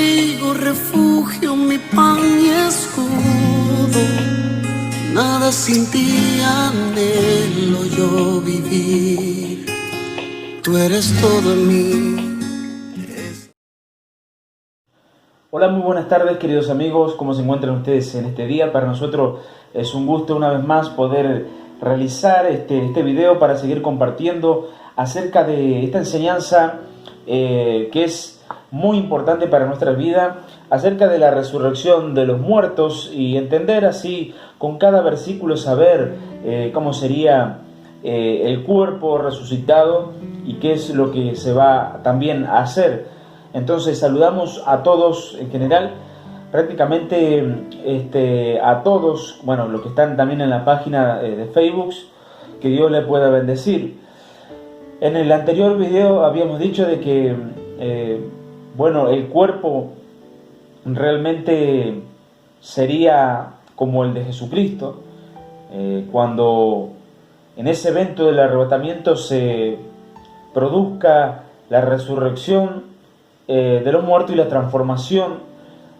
abrigo, refugio, mi pan y escudo. Nada sin ti anhelo yo vivir. Tú eres todo en mí. Hola, muy buenas tardes, queridos amigos. ¿Cómo se encuentran ustedes en este día? Para nosotros es un gusto una vez más poder realizar este video para seguir compartiendo acerca de esta enseñanza que es muy importante para nuestra vida, acerca de la resurrección de los muertos, y entender así con cada versículo, saber cómo sería el cuerpo resucitado y qué es lo que se va también a hacer. Entonces saludamos a todos en general, prácticamente a todos, bueno, los que están también en la página de Facebook, que Dios les pueda bendecir. En el anterior video habíamos dicho de que, bueno, el cuerpo realmente sería como el de Jesucristo, cuando en ese evento del arrebatamiento se produzca la resurrección de los muertos y la transformación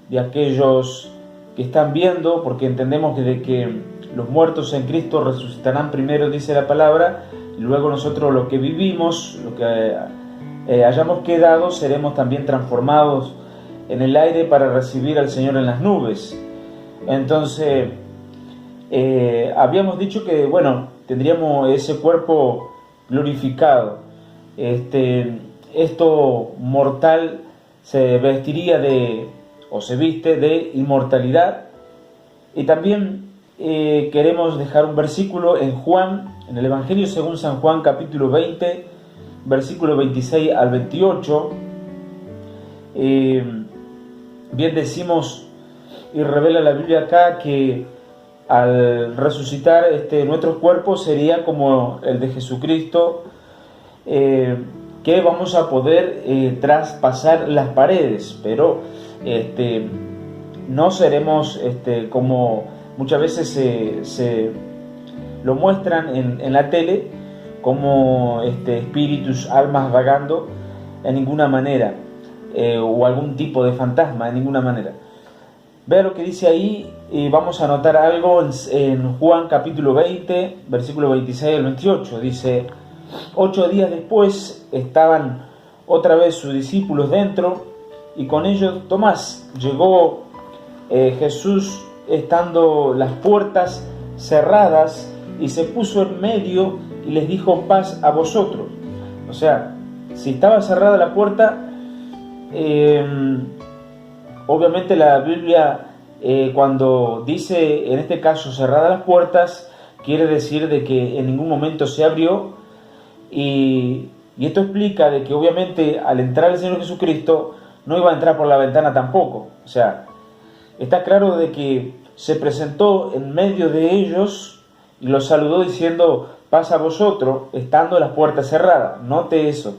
de aquellos que están viendo, porque entendemos que los muertos en Cristo resucitarán primero, dice la palabra, y luego nosotros los que vivimos, los que hayamos quedado, seremos también transformados en el aire para recibir al Señor en las nubes. Entonces habíamos dicho que, bueno, tendríamos ese cuerpo glorificado. Esto mortal se vestiría o se viste de inmortalidad. Y también queremos dejar un versículo en Juan, en el Evangelio según San Juan, capítulo 20, versículo 26 al 28. Bien decimos y revela la Biblia acá que al resucitar nuestros cuerpos sería como el de Jesucristo, que vamos a poder traspasar las paredes, pero no seremos como muchas veces se lo muestran en la tele, como espíritus, almas vagando, en ninguna manera, o algún tipo de fantasma, en ninguna manera. Vea lo que dice ahí, y vamos a anotar algo en Juan capítulo 20, versículo 26 al 28. Dice: 8 días después estaban otra vez sus discípulos dentro, y con ellos Tomás. Llegó Jesús estando las puertas cerradas, y se puso en medio y les dijo: paz a vosotros. O sea, si estaba cerrada la puerta, obviamente la Biblia cuando dice en este caso cerradas las puertas, quiere decir de que en ningún momento se abrió, y esto explica de que obviamente al entrar el Señor Jesucristo no iba a entrar por la ventana tampoco. O sea, está claro de que se presentó en medio de ellos y los saludó diciendo: paz a vosotros, estando las puertas cerradas. Note eso.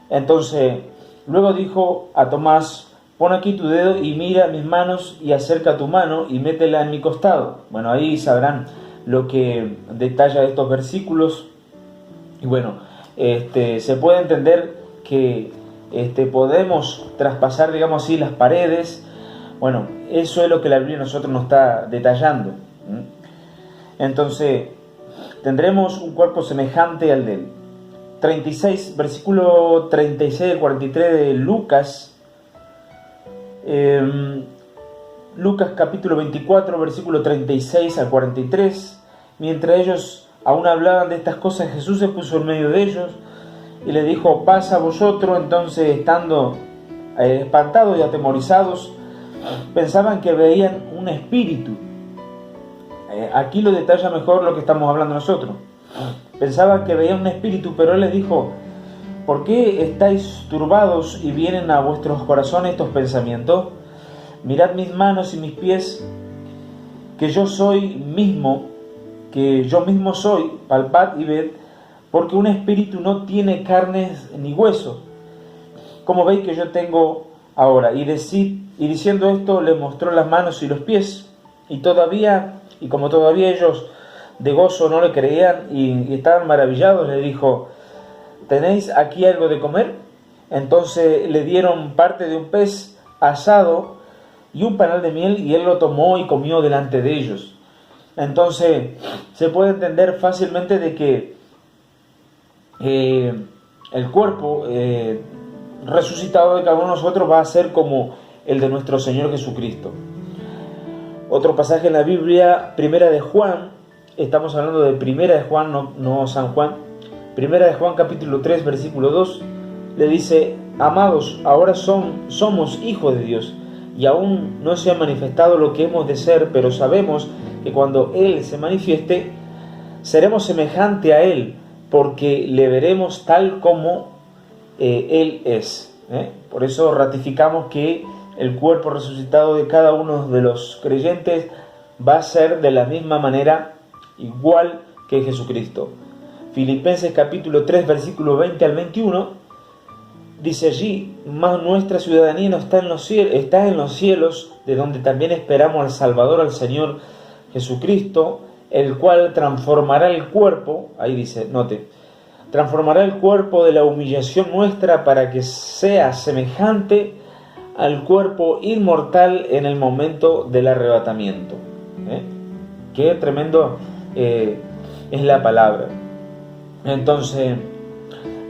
Entonces luego dijo a Tomás: pon aquí tu dedo y mira mis manos, y acerca tu mano y métela en mi costado. Bueno, ahí sabrán lo que detalla estos versículos. Y bueno, se puede entender que podemos traspasar, digamos así, las paredes. Bueno, eso es lo que la Biblia nosotros nos está detallando. Entonces, tendremos un cuerpo semejante al de él. 36, versículo 36 al 43 de Lucas. Lucas capítulo 24, versículo 36 al 43. Mientras ellos aún hablaban de estas cosas, Jesús se puso en medio de ellos y le dijo: paz a vosotros. Entonces, estando espantados y atemorizados, pensaban que veían un espíritu. Aquí lo detalla mejor lo que estamos hablando nosotros. Pensaban que veían un espíritu, pero él les dijo: ¿por qué estáis turbados y vienen a vuestros corazones estos pensamientos? Mirad mis manos y mis pies, que yo mismo soy. Palpad y ved, porque un espíritu no tiene carnes ni huesos, como veis que yo tengo ahora. Y diciendo esto, le mostró las manos y los pies. Y como todavía ellos de gozo no le creían y estaban maravillados, le dijo: ¿tenéis aquí algo de comer? Entonces le dieron parte de un pez asado y un panal de miel, y él lo tomó y comió delante de ellos. Entonces se puede entender fácilmente de que el cuerpo resucitado de cada uno de nosotros va a ser como el de nuestro Señor Jesucristo. Otro pasaje en la Biblia, Primera de Juan, estamos hablando de Primera de Juan, no San Juan. Primera de Juan capítulo 3 versículo 2 le dice: amados, ahora somos hijos de Dios, y aún no se ha manifestado lo que hemos de ser, pero sabemos que cuando Él se manifieste, seremos semejante a Él, porque le veremos tal como Él es. Por eso ratificamos que el cuerpo resucitado de cada uno de los creyentes va a ser de la misma manera, igual que Jesucristo. Filipenses capítulo 3 versículo 20 al 21 dice allí: mas nuestra ciudadanía no está en los cielos, de donde también esperamos al Salvador, al Señor Jesucristo, el cual transformará el cuerpo, ahí dice, note, transformará el cuerpo de la humillación nuestra para que sea semejante al cuerpo inmortal en el momento del arrebatamiento. Qué tremendo es la palabra. Entonces,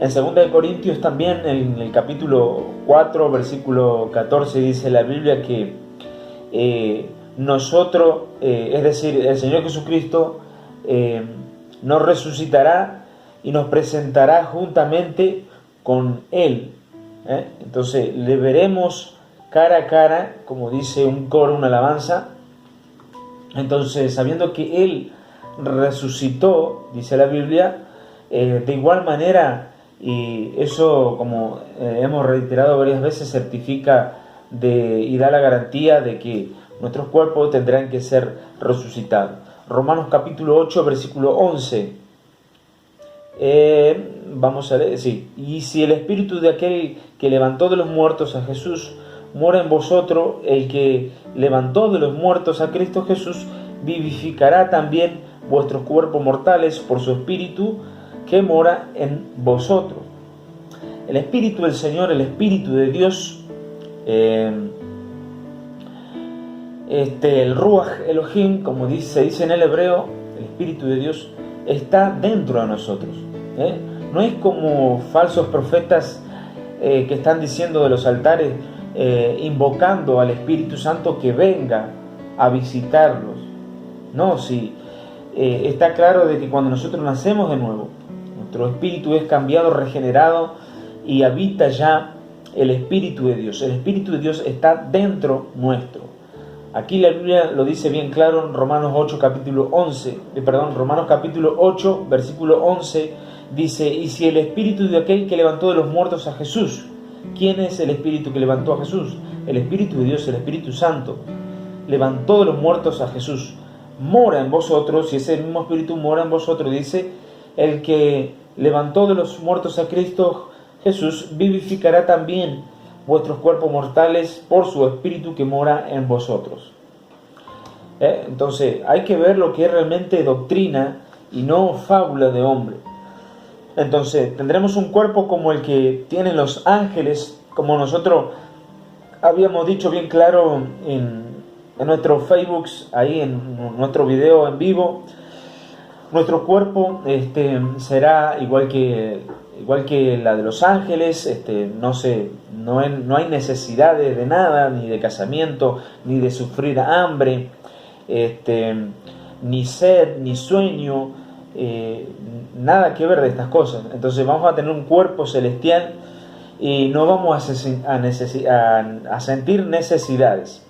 en 2 Corintios también, en el capítulo 4, versículo 14, dice la Biblia que nosotros, es decir, el Señor Jesucristo, nos resucitará y nos presentará juntamente con Él. Entonces, le veremos cara a cara, como dice un coro, una alabanza. Entonces, sabiendo que Él resucitó, dice la Biblia, de igual manera, y eso, como hemos reiterado varias veces, certifica y da la garantía de que nuestros cuerpos tendrán que ser resucitados. Romanos capítulo 8, versículo 11. Vamos a leer, sí. Y si el espíritu de aquel que levantó de los muertos a Jesús mora en vosotros, el que levantó de los muertos a Cristo Jesús vivificará también vuestros cuerpos mortales por su espíritu que mora en vosotros. El espíritu del Señor, el espíritu de Dios, el Ruach Elohim, como se dice en el hebreo, el espíritu de Dios está dentro de nosotros. No es como falsos profetas que están diciendo de los altares, invocando al Espíritu Santo que venga a visitarlos. No, sí, está claro de que cuando nosotros nacemos de nuevo, nuestro espíritu es cambiado, regenerado, y habita ya el Espíritu de Dios. El Espíritu de Dios está dentro nuestro. Aquí la Biblia lo dice bien claro en Romanos capítulo 8, versículo 11, dice: y si el Espíritu de aquel que levantó de los muertos a Jesús, ¿quién es el Espíritu que levantó a Jesús? El Espíritu de Dios, el Espíritu Santo, levantó de los muertos a Jesús, mora en vosotros, y ese mismo Espíritu mora en vosotros, dice: el que levantó de los muertos a Cristo Jesús vivificará también vuestros cuerpos mortales por su Espíritu que mora en vosotros. Entonces hay que ver lo que es realmente doctrina y no fábula de hombre. Entonces tendremos un cuerpo como el que tienen los ángeles, como nosotros habíamos dicho bien claro en nuestro Facebook, ahí en nuestro video en vivo. Nuestro cuerpo será igual que la de los ángeles. No hay necesidad de nada, ni de casamiento, ni de sufrir hambre, ni sed, ni sueño, nada que ver de estas cosas. Entonces vamos a tener un cuerpo celestial y no vamos a sentir necesidades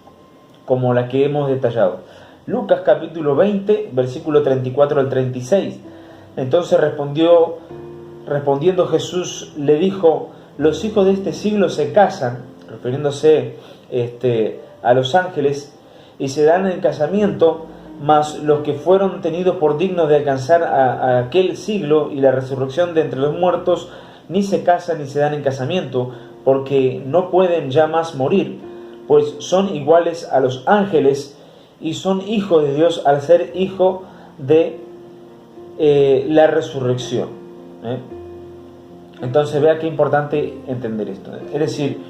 como las que hemos detallado. Lucas capítulo 20, versículo 34 al 36. Entonces respondiendo Jesús le dijo: los hijos de este siglo se casan, refiriéndose a los ángeles, y se dan en casamiento, mas los que fueron tenidos por dignos de alcanzar a aquel siglo y la resurrección de entre los muertos, ni se casan ni se dan en casamiento, porque no pueden ya más morir, pues son iguales a los ángeles, y son hijos de Dios al ser hijo de la resurrección. Entonces vea qué importante entender esto. Es decir,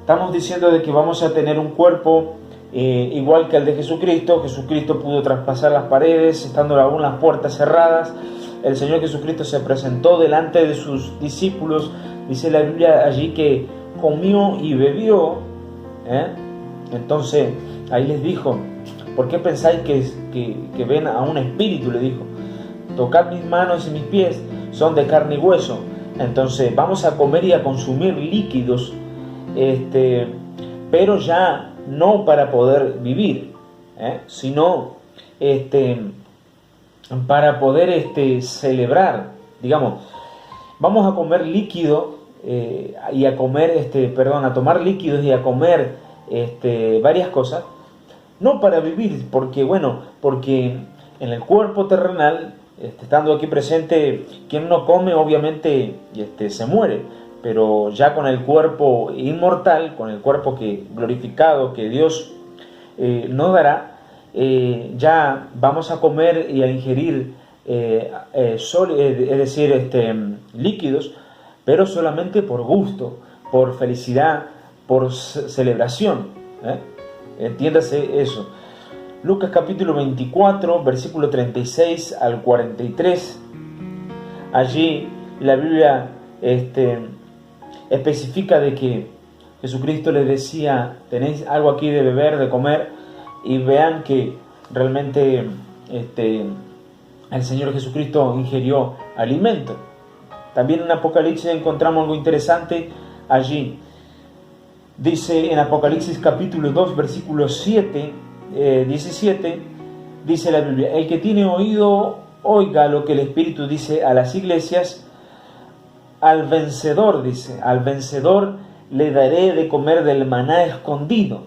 estamos diciendo de que vamos a tener un cuerpo igual que el de Jesucristo. Jesucristo pudo traspasar las paredes, estando aún las puertas cerradas. El Señor Jesucristo se presentó delante de sus discípulos. Dice la Biblia allí que comió y bebió. Entonces ahí les dijo: ¿por qué pensáis que ven a un espíritu? Le dijo: tocad mis manos y mis pies, son de carne y hueso. Entonces vamos a comer y a consumir líquidos, pero ya no para poder vivir, sino para poder celebrar. Digamos, vamos a comer líquido y a comer, a tomar líquidos y a comer varias cosas, no para vivir, porque en el cuerpo terrenal, estando aquí presente, quien no come obviamente se muere, pero ya con el cuerpo inmortal, con el cuerpo glorificado que Dios nos dará, ya vamos a comer y a ingerir líquidos, pero solamente por gusto, por felicidad, por celebración. Entiéndase eso. Lucas capítulo 24, versículo 36 al 43. Allí la Biblia especifica de que Jesucristo les decía: tenéis algo aquí de beber, de comer, y vean que realmente el Señor Jesucristo ingirió alimento. También en Apocalipsis encontramos algo interesante allí. Dice en Apocalipsis capítulo 2, versículo 17, dice la Biblia: el que tiene oído, oiga lo que el Espíritu dice a las iglesias. Al vencedor, dice, al vencedor le daré de comer del maná escondido.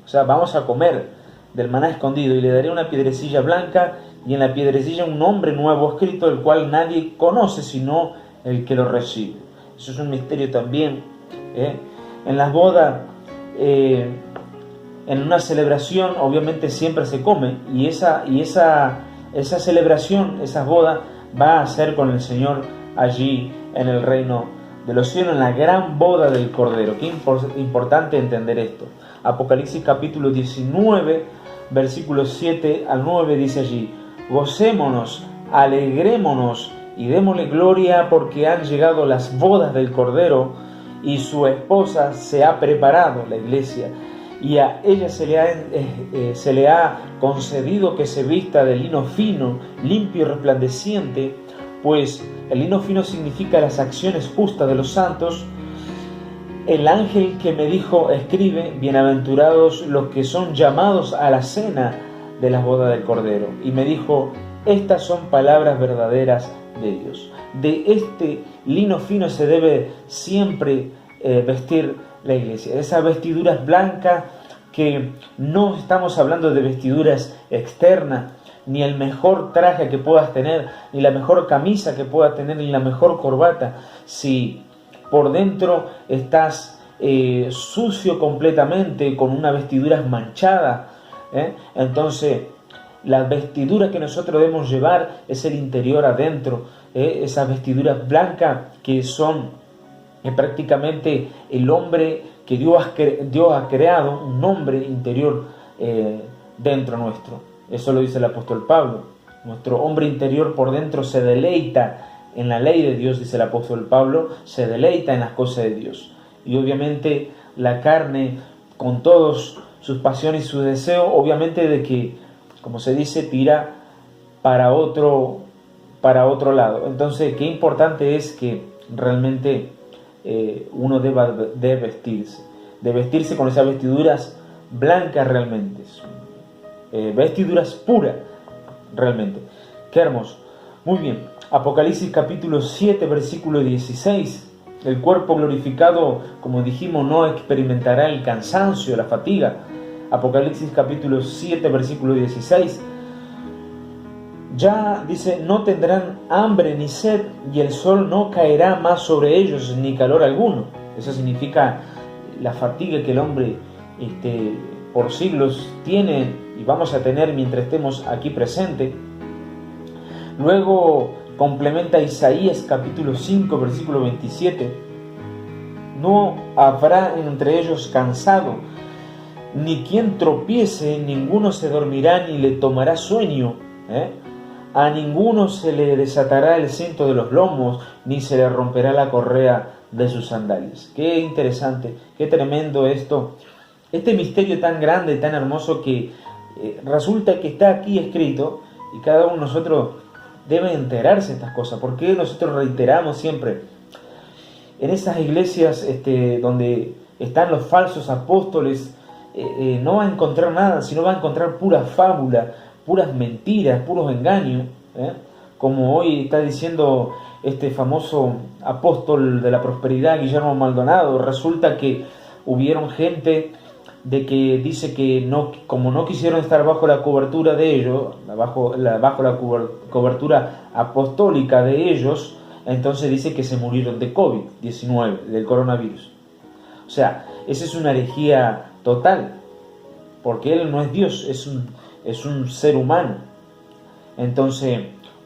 O sea, vamos a comer del maná escondido, y le daré una piedrecilla blanca, y en la piedrecilla un nombre nuevo escrito, el cual nadie conoce sino el que lo recibe. Eso es un misterio también. En las bodas, en una celebración, obviamente siempre se come, y esa celebración, esa boda, va a ser con el Señor allí en el reino de los cielos, en la gran boda del Cordero. Qué importante entender esto. Apocalipsis capítulo 19, versículos 7 al 9, dice allí: gocémonos, alegrémonos y démosle gloria, porque han llegado las bodas del Cordero, y su esposa se ha preparado, la iglesia, y a ella se le ha concedido que se vista de lino fino, limpio y resplandeciente, pues el lino fino significa las acciones justas de los santos. El ángel que me dijo: escribe, bienaventurados los que son llamados a la cena de las bodas del Cordero. Y me dijo: estas son palabras verdaderas de Dios. De este lino fino se debe siempre vestir la iglesia. Esa vestidura blanca, que no estamos hablando de vestiduras externas, ni el mejor traje que puedas tener, ni la mejor camisa que puedas tener, ni la mejor corbata. Si por dentro estás sucio completamente, con una vestidura manchada, entonces la vestidura que nosotros debemos llevar es el interior adentro, esas vestiduras blancas que son prácticamente el hombre que Dios ha creado, un hombre interior dentro nuestro. Eso lo dice el apóstol Pablo. Nuestro hombre interior por dentro se deleita en la ley de Dios, dice el apóstol Pablo, se deleita en las cosas de Dios. Y obviamente la carne, con todos sus pasiones y sus deseos, obviamente de que, como se dice, tira para otro lado. Entonces, qué importante es que realmente uno de vestirse con esas vestiduras blancas realmente, vestiduras puras realmente. Qué hermoso. Muy bien. Apocalipsis capítulo 7, versículo 16. El cuerpo glorificado, como dijimos, no experimentará el cansancio, la fatiga. Apocalipsis capítulo 7, versículo 16. Ya dice: no tendrán hambre ni sed, y el sol no caerá más sobre ellos, ni calor alguno. Eso significa la fatiga que el hombre por siglos tiene y vamos a tener mientras estemos aquí presentes. Luego complementa Isaías capítulo 5, versículo 27. no habrá entre ellos cansado, ni quien tropiece, ninguno se dormirá ni le tomará sueño. A ninguno se le desatará el cinto de los lomos, ni se le romperá la correa de sus sandalias. Qué interesante, qué tremendo esto. Este misterio tan grande, tan hermoso que resulta que está aquí escrito y cada uno de nosotros debe enterarse de estas cosas. ¿Por qué nosotros reiteramos siempre? En esas iglesias donde están los falsos apóstoles, no va a encontrar nada, sino va a encontrar pura fábula, puras mentiras, puros engaños, como hoy está diciendo este famoso apóstol de la prosperidad, Guillermo Maldonado. Resulta que hubieron gente de que dice que no, como no quisieron estar bajo la cobertura de ellos, bajo la cobertura apostólica de ellos, entonces dice que se murieron de COVID-19, del coronavirus. O sea, esa es una herejía total, porque él no es Dios, es un ser humano. Entonces,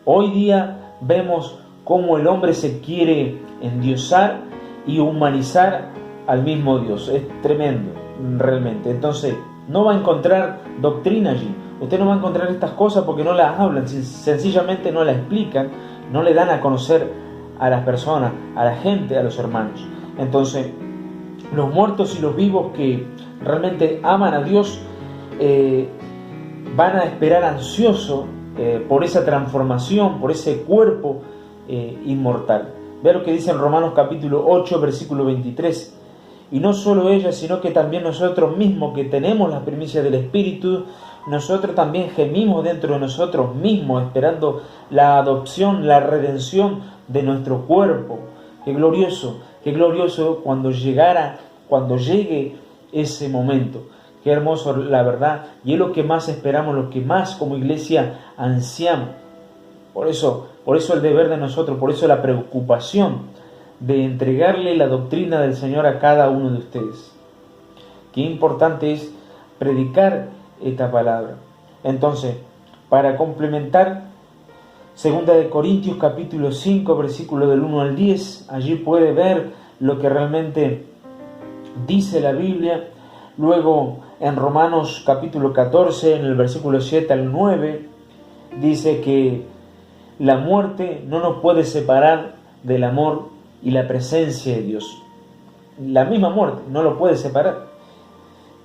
hoy día vemos cómo el hombre se quiere endiosar y humanizar al mismo Dios. Es tremendo, realmente. Entonces, no va a encontrar doctrina allí. Usted no va a encontrar estas cosas porque no las hablan, sencillamente no las explican, no le dan a conocer a las personas, a la gente, a los hermanos. Entonces, los muertos y los vivos que realmente aman a Dios van a esperar ansioso por esa transformación, por ese cuerpo inmortal. Vea lo que dice en Romanos capítulo 8, versículo 23. Y no solo ella, sino que también nosotros mismos, que tenemos las primicias del Espíritu, nosotros también gemimos dentro de nosotros mismos, esperando la adopción, la redención de nuestro cuerpo. Qué glorioso cuando llegue ese momento. Qué hermoso, la verdad, y es lo que más esperamos, lo que más como iglesia ansiamos. Por eso el deber de nosotros, por eso la preocupación de entregarle la doctrina del Señor a cada uno de ustedes. Qué importante es predicar esta palabra. Entonces, para complementar, 2 Corintios capítulo 5, versículo del 1 al 10, allí puede ver lo que realmente dice la Biblia. Luego, en Romanos capítulo 14, en el versículo 7 al 9, dice que la muerte no nos puede separar del amor y la presencia de Dios. La misma muerte no lo puede separar.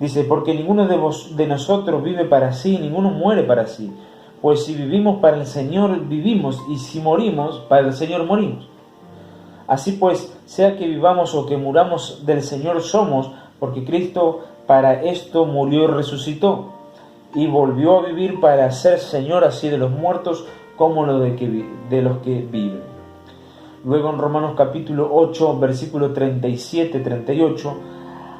Dice, porque ninguno de nosotros vive para sí, ninguno muere para sí. Pues si vivimos para el Señor, vivimos, y si morimos, para el Señor morimos. Así pues, sea que vivamos o que muramos, del Señor somos, porque Cristo para esto murió y resucitó, y volvió a vivir para ser Señor así de los muertos como de los que viven. Luego en Romanos capítulo 8, versículo 37-38,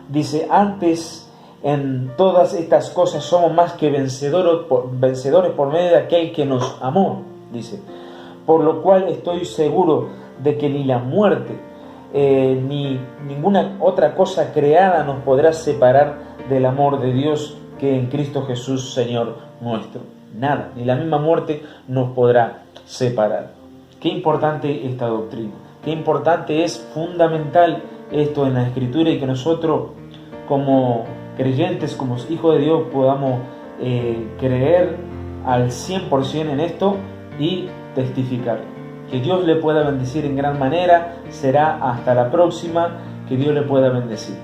dice, antes en todas estas cosas somos más que vencedores por medio de aquel que nos amó, dice, por lo cual estoy seguro de que ni la muerte, ni ninguna otra cosa creada nos podrá separar del amor de Dios que en Cristo Jesús, Señor nuestro. Nada, ni la misma muerte nos podrá separar. Qué importante esta doctrina, qué importante es, fundamental esto en la Escritura, y que nosotros como creyentes, como hijos de Dios, podamos creer al 100% en esto y testificar. Que Dios le pueda bendecir en gran manera. Será hasta la próxima. Que Dios le pueda bendecir.